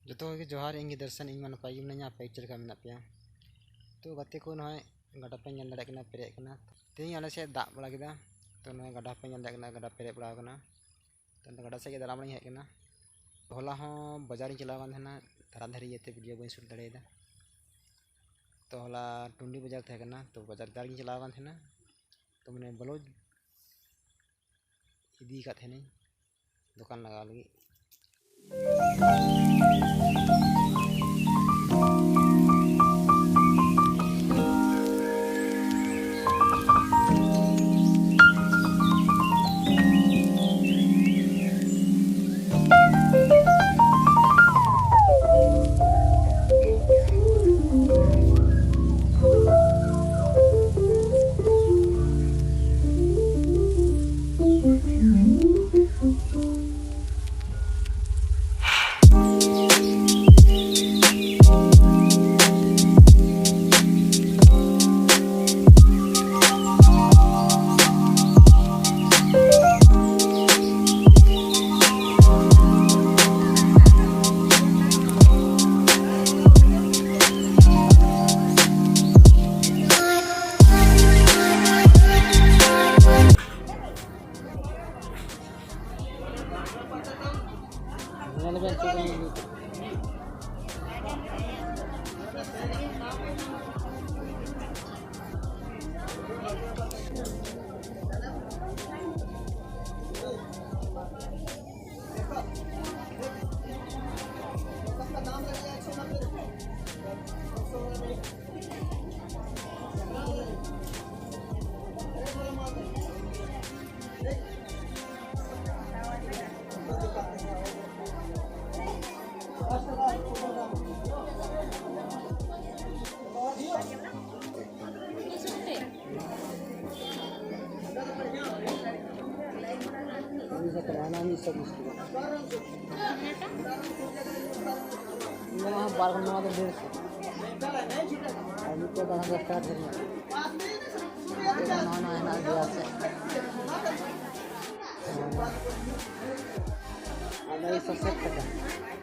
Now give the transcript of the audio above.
जो के जोहार इंगे दर्शन इन नपाय गे मिनाया पे चल का मेना पे तो गते को नय गडा पे ñal दाड़ा पेरे तेज आले से दाग बड़ा केदा तो नय गडा पे ñल दाड़ा गडा पेरे बड़ा कना तो गडा से दाड़ा बड़ा हेकना होला हो बाजार चला ना धरा धरी ये वीडियो बी शूट दाड़ा तो होला टुंडी बाजार थे तो बाजार दार चला तो मैंने ब्लाउज इदी दुकान लगा लगी करवाना ही सब यहाँ 12 घंटे बाद 150 अभी तो 10 स्टार्ट करना है ना गया से अब ये सब सेट करना